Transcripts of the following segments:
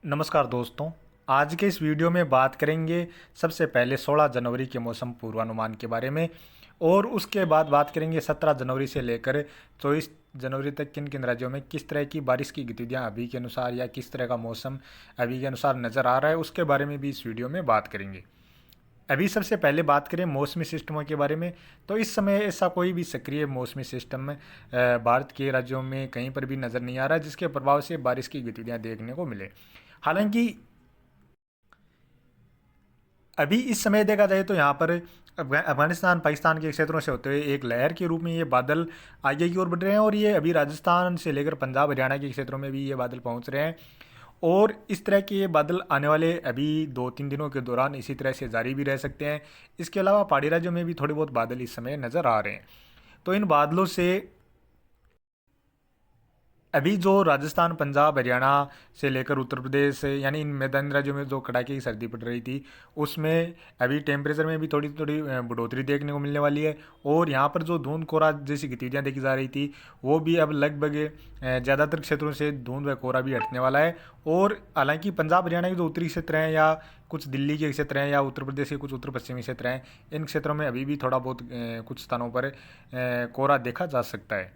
नमस्कार दोस्तों। आज के इस वीडियो में बात करेंगे सबसे पहले 16 जनवरी के मौसम पूर्वानुमान के बारे में और उसके बाद बात करेंगे 17 जनवरी से लेकर 24 जनवरी तक किन किन राज्यों में किस तरह की बारिश की गतिविधियां अभी के अनुसार या किस तरह का मौसम अभी के अनुसार नज़र आ रहा है, उसके बारे में भी इस वीडियो में बात करेंगे। अभी सबसे पहले बात करें मौसमी सिस्टमों के बारे में, तो इस समय ऐसा कोई भी सक्रिय मौसमी सिस्टम भारत के राज्यों में कहीं पर भी नज़र नहीं आ रहा जिसके प्रभाव से बारिश की गतिविधियां देखने को मिले। हालांकि अभी इस समय देखा जाए तो यहाँ पर अफगानिस्तान पाकिस्तान के क्षेत्रों से होते हुए एक लहर के रूप में ये बादल आगे की ओर बढ़ रहे हैं और ये अभी राजस्थान से लेकर पंजाब हरियाणा के क्षेत्रों में भी ये बादल पहुँच रहे हैं और इस तरह के ये बादल आने वाले अभी 2-3 दिनों के दौरान इसी तरह से जारी भी रह सकते हैं। इसके अलावा पहाड़ी राज्यों में भी थोड़े बहुत बादल इस समय नज़र आ रहे हैं। तो इन बादलों से अभी जो राजस्थान पंजाब हरियाणा से लेकर उत्तर प्रदेश यानी इन मैदानी राज्यों में जो कड़ाके की सर्दी पड़ रही थी उसमें अभी टेम्परेचर में भी थोड़ी थोड़ी बढ़ोतरी देखने को मिलने वाली है और यहाँ पर जो धुंध कोहरा जैसी गतिविधियाँ देखी जा रही थी वो भी अब लगभग ज़्यादातर क्षेत्रों से धुंध व कोहरा भी हटने वाला है। और हालांकि पंजाब हरियाणा के जो उत्तरी क्षेत्र हैं या कुछ दिल्ली के क्षेत्र हैं या उत्तर प्रदेश के कुछ उत्तर पश्चिमी क्षेत्र हैं, इन क्षेत्रों में अभी भी थोड़ा बहुत कुछ स्थानों पर कोहरा देखा जा सकता है।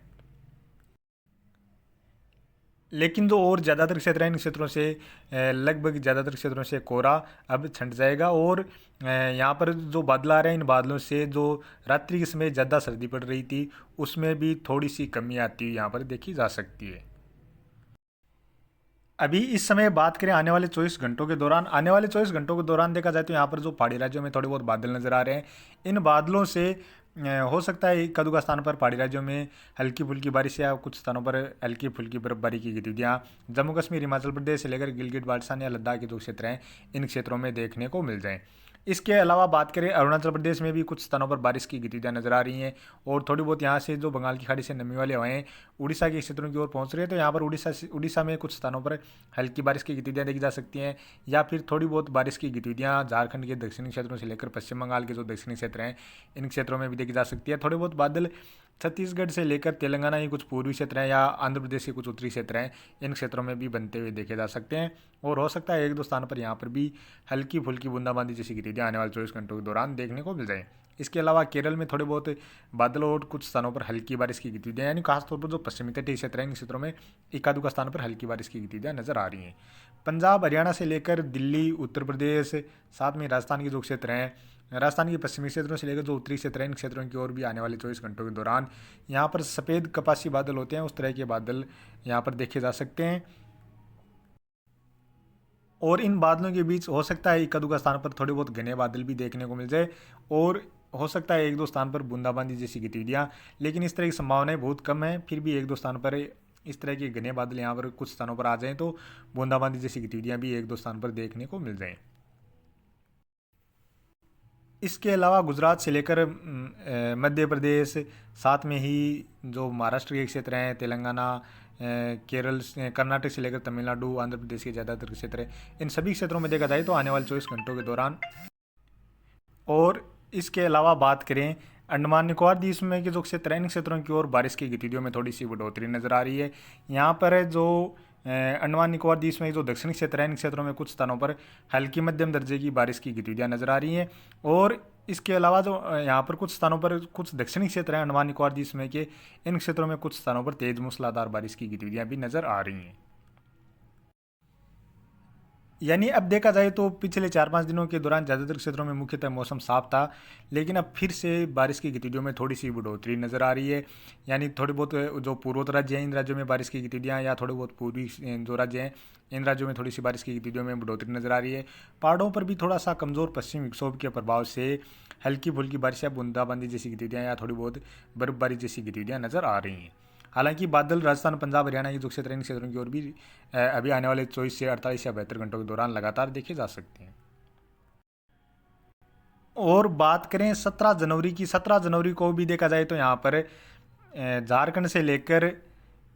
लेकिन जो और ज़्यादातर क्षेत्र हैं इन क्षेत्रों से लगभग ज़्यादातर क्षेत्रों से कोहरा अब छंट जाएगा और यहाँ पर जो बादल आ रहे हैं इन बादलों से जो रात्रि के समय ज़्यादा सर्दी पड़ रही थी उसमें भी थोड़ी सी कमी आती हुई यहाँ पर देखी जा सकती है। अभी इस समय बात करें आने वाले 24 घंटों के दौरान देखा जाए तो यहाँ पर जो पहाड़ी राज्यों में थोड़े बहुत बादल नज़र आ रहे हैं। इन बादलों से हो सकता है एक आध स्थान पर पहाड़ी राज्यों में हल्की फुल्की बारिश या कुछ स्थानों पर हल्की फुल्की बर्फबारी की गतिविधियाँ जम्मू कश्मीर हिमाचल प्रदेश से लेकर गिलगित बाल्टिस्तान या लद्दाख के जो क्षेत्र हैं इन क्षेत्रों में देखने को मिल जाएँ। इसके अलावा बात करें अरुणाचल प्रदेश में भी कुछ स्थानों पर बारिश की गतिविधियाँ नजर आ रही हैं और थोड़ी बहुत यहाँ से जो बंगाल की खाड़ी से नमी वाली हवाएं उड़ीसा के क्षेत्रों की ओर पहुँच रही है, तो यहाँ पर उड़ीसा में कुछ स्थानों पर हल्की बारिश की गतिविधियाँ देखी जा सकती हैं या फिर थोड़ी बहुत बारिश की गतिविधियाँ झारखंड के दक्षिणी क्षेत्रों से लेकर पश्चिम बंगाल के जो दक्षिणी क्षेत्र हैं इन क्षेत्रों में भी देखी जा सकती है। थोड़े बहुत बादल छत्तीसगढ़ से लेकर तेलंगाना के कुछ पूर्वी क्षेत्र हैं या आंध्र प्रदेश के कुछ उत्तरी क्षेत्र हैं इन क्षेत्रों में भी बनते हुए देखे जा सकते हैं और हो सकता है एक दो स्थान पर यहाँ पर भी हल्की फुल्की बूंदाबांदी जैसी गतिविधियाँ आने वाले 24 घंटों के दौरान देखने को मिल जाए। इसके अलावा केरल में थोड़े बहुत बादल और कुछ स्थानों पर हल्की बारिश की गतिविधियाँ यानी खासतौर पर जो पश्चिमी तटीय क्षेत्र हैं इन क्षेत्रों में एकाध स्थान पर हल्की बारिश की गतिविधियाँ नजर आ रही हैं। पंजाब हरियाणा से लेकर दिल्ली उत्तर प्रदेश साथ में राजस्थान के जो क्षेत्र हैं राजस्थान के पश्चिमी क्षेत्रों से लेकर जो उत्तरी क्षेत्र हैं इन क्षेत्रों की ओर भी आने वाले 24 घंटों के दौरान यहाँ पर सफ़ेद कपासी बादल होते हैं, उस तरह के बादल यहाँ पर देखे जा सकते हैं और इन बादलों के बीच हो सकता है एक आध स्थान पर थोड़े बहुत घने बादल भी देखने को मिल जाए और हो सकता है एक दो स्थान पर बूंदाबांदी जैसी गतिविधियाँ, लेकिन इस तरह की संभावनाएं बहुत कम है। फिर भी एक दो स्थान पर इस तरह के घने बादल यहाँ पर कुछ स्थानों पर आ जाएं तो बूंदाबांदी जैसी गतिविधियाँ भी एक दो स्थान पर देखने को मिल जाएं। इसके अलावा गुजरात से लेकर मध्य प्रदेश साथ में ही जो महाराष्ट्र के क्षेत्र हैं तेलंगाना केरल कर्नाटक से लेकर तमिलनाडु आंध्र प्रदेश के ज़्यादातर क्षेत्र हैं इन सभी क्षेत्रों में देखा जाए तो आने वाले 24 घंटों के दौरान। और इसके अलावा बात करें अंडमान निकोबार द्वीप समूह के जो क्षेत्र हैं इन क्षेत्रों की ओर बारिश की गतिविधियों में थोड़ी सी बढ़ोतरी नजर आ रही है। यहाँ पर जो अंडमान निकोबार द्वीप समूह जो दक्षिणी क्षेत्र हैं इन क्षेत्रों में कुछ स्थानों पर हल्की मध्यम दर्जे की बारिश की गतिविधियाँ नजर आ रही हैं और इसके अलावा जो यहाँ पर कुछ स्थानों पर कुछ दक्षिणी क्षेत्र हैं अंडमान निकोबार द्वीप समूह के इन क्षेत्रों में कुछ स्थानों पर तेज मूसलाधार बारिश की गतिविधियाँ भी नजर आ रही हैं। यानी अब देखा जाए तो पिछले 4-5 दिनों के दौरान ज़्यादातर क्षेत्रों में मुख्यतः मौसम साफ था, लेकिन अब फिर से बारिश की गतिविधियों में थोड़ी सी बढ़ोतरी नज़र आ रही है। यानी थोड़ी बहुत जो पूर्वोत्तर राज्य हैं इन राज्यों में बारिश की गतिविधियाँ या थोड़े बहुत पूर्वी जो राज्य हैं इन राज्यों में थोड़ी सी बारिश की गतिविधियों में बढ़ोतरी नज़र आ रही है। पहाड़ों पर भी थोड़ा सा कमज़ोर पश्चिमी विक्षोभ के प्रभाव से हल्की फुल्की बारिश या बूंदाबांदी जैसी गतिविधियाँ या थोड़ी बहुत बर्फबारी जैसी गतिविधियाँ नज़र आ रही हैं। हालांकि बादल राजस्थान पंजाब हरियाणा के जो क्षेत्र हैं इन क्षेत्रों की ओर भी अभी आने वाले 24 से 48 या 72 घंटों के दौरान लगातार देखे जा सकते हैं। और बात करें 17 जनवरी को भी देखा जाए तो यहाँ पर झारखंड से लेकर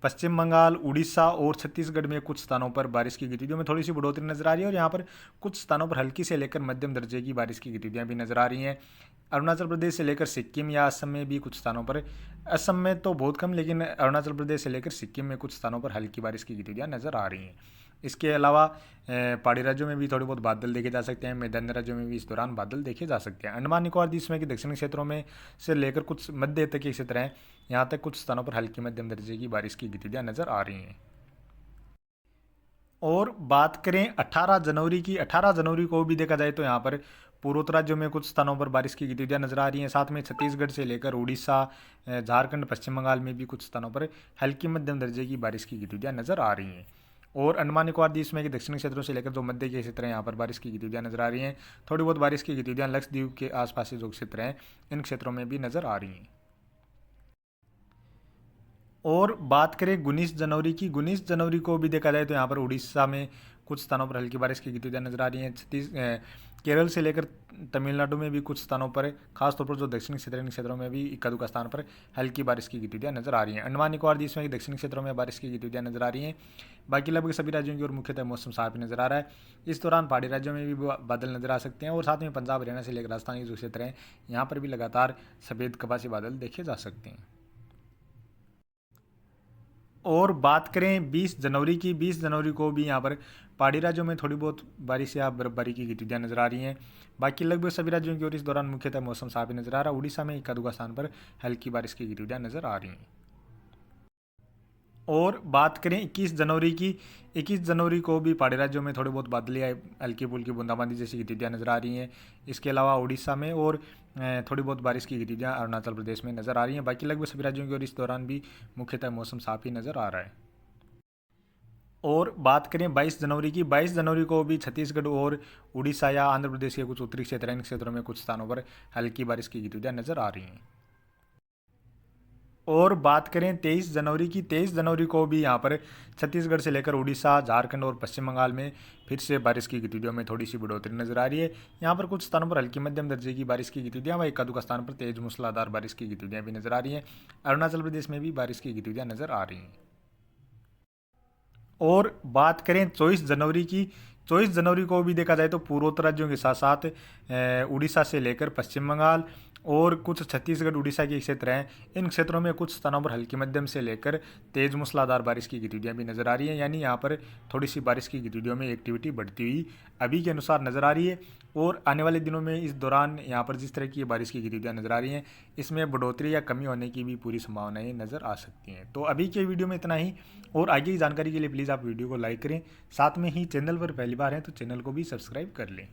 पश्चिम बंगाल उड़ीसा और छत्तीसगढ़ में कुछ स्थानों पर बारिश की गतिविधियों में थोड़ी सी बढ़ोतरी नजर आ रही है और यहाँ पर कुछ स्थानों पर हल्की से लेकर मध्यम दर्जे की बारिश की गतिविधियाँ भी नजर आ रही हैं। अरुणाचल प्रदेश से लेकर सिक्किम या असम में भी कुछ स्थानों पर असम में तो बहुत कम, लेकिन अरुणाचल प्रदेश से लेकर सिक्किम में कुछ स्थानों पर हल्की बारिश की गतिविधियाँ नज़र आ रही हैं। इसके अलावा पहाड़ी राज्यों में भी थोड़े बहुत बादल देखे जा सकते हैं। मैदानी राज्यों में भी इस दौरान बादल देखे जा सकते हैं। अंडमान निकोबार द्वीप समूह के दक्षिणी क्षेत्रों में से लेकर कुछ मध्य तक के क्षेत्र हैं, यहाँ तक कुछ स्थानों पर हल्की मध्यम दर्जे की बारिश की गतिविधियाँ नज़र आ रही हैं। और बात करें 18 जनवरी की, 18 जनवरी को भी देखा जाए तो यहाँ पर पूर्वोत्तर राज्यों में कुछ स्थानों पर बारिश की गतिविधियाँ नजर आ रही हैं। साथ में छत्तीसगढ़ से लेकर उड़ीसा, झारखंड, पश्चिम बंगाल में भी कुछ स्थानों पर हल्की मध्यम दर्जे की बारिश की गतिविधियाँ नजर आ रही हैं। और अंडमान निकोबार द्वीप समूह के दक्षिणी क्षेत्रों से लेकर जो मध्य के क्षेत्र हैं, यहाँ पर बारिश की गतिविधियाँ नजर आ रही हैं। थोड़ी बहुत बारिश की गतिविधियाँ लक्षद्वीप के आसपास के जो क्षेत्र हैं, इन क्षेत्रों में भी नजर आ रही हैं। और बात करें 19 जनवरी की, 19 जनवरी को भी देखा जाए तो यहाँ पर उड़ीसा में कुछ स्थानों पर हल्की बारिश की गतिविधियाँ नजर आ रही हैं। केरल से लेकर तमिलनाडु में भी कुछ स्थानों पर, खासतौर पर जो दक्षिणी क्षेत्र, इन क्षेत्रों में भी इक्का दुक्का स्थान पर हल्की बारिश की गतिविधियाँ नजर आ रही हैं। अंडमान निकोबार द्वीप समूह के दक्षिणी क्षेत्रों में बारिश की गतिविधियाँ नजर आ रही हैं। बाकी लगभग सभी राज्यों की ओर मुख्यतः मौसम साफ नजर आ रहा है। इस दौरान पहाड़ी राज्यों में भी बादल नजर आ सकते हैं। और साथ में पंजाब, हरियाणा से लेकर राजस्थान के जो क्षेत्र हैं, यहाँ पर भी लगातार सफ़ेद कपासी बादल देखे जा सकते हैं। और बात करें 20 जनवरी की, 20 जनवरी को भी यहाँ पर पहाड़ी राज्यों में थोड़ी बहुत बारिश या बर्फबारी की गतिविधियाँ नजर आ रही हैं। बाकी लगभग सभी राज्यों की ओर इस दौरान मुख्यतः मौसम साफ ही नजर आ रहा है। उड़ीसा में इक्का दुक्का स्थान पर हल्की बारिश की गतिविधियाँ नजर आ रही हैं। और बात करें 21 जनवरी की, 21 जनवरी को भी पहाड़ी राज्यों में थोड़े बहुत बादल या हल्की फुल्की बूंदाबांदी जैसी गतिविधियाँ नजर आ रही हैं। इसके अलावा उड़ीसा में और थोड़ी बहुत बारिश की गतिविधियाँ अरुणाचल प्रदेश में नजर आ रही हैं। बाकी लगभग सभी राज्यों की ओर इस दौरान भी मुख्यतः मौसम साफ ही नजर आ रहा है। और बात करें 22 जनवरी की, 22 जनवरी को भी छत्तीसगढ़ और उड़ीसा या आंध्र प्रदेश के कुछ उत्तरी क्षेत्र, इन क्षेत्रों में कुछ स्थानों पर हल्की बारिश की गतिविधियाँ नजर आ रही हैं। और बात करें 23 जनवरी की, 23 जनवरी को भी यहाँ पर छत्तीसगढ़ से लेकर उड़ीसा, झारखंड और पश्चिम बंगाल में फिर से बारिश की गतिविधियों में थोड़ी सी बढ़ोतरी नजर आ रही है। यहाँ पर कुछ स्थानों पर हल्की मध्यम दर्जे की बारिश की गतिविधियाँ व एक दुक्का स्थान पर तेज मूसलाधार बारिश की गतिविधियाँ भी नजर आ रही हैं। अरुणाचल प्रदेश में भी बारिश की गतिविधियाँ नजर आ रही हैं। और बात करें 24 जनवरी की, 24 जनवरी को भी देखा जाए तो पूर्वोत्तर राज्यों के साथ साथ उड़ीसा से लेकर पश्चिम बंगाल और कुछ छत्तीसगढ़, उड़ीसा के क्षेत्र हैं, इन क्षेत्रों में कुछ स्थानों पर हल्की मध्यम से लेकर तेज मूसलाधार बारिश की गतिविधियां भी नजर आ रही हैं। यानी यहाँ पर थोड़ी सी बारिश की गतिविधियों में एक्टिविटी बढ़ती हुई अभी के अनुसार नजर आ रही है। और आने वाले दिनों में इस दौरान यहाँ पर जिस तरह की बारिश की गतिविधियां नजर आ रही हैं, इसमें बढ़ोतरी या कमी होने की भी पूरी संभावनाएं नजर आ सकती हैं। तो अभी के वीडियो में इतना ही। और आगे की जानकारी के लिए प्लीज़ आप वीडियो को लाइक करें। साथ में ही चैनल पर पहली बार हैं तो चैनल को भी सब्सक्राइब कर लें।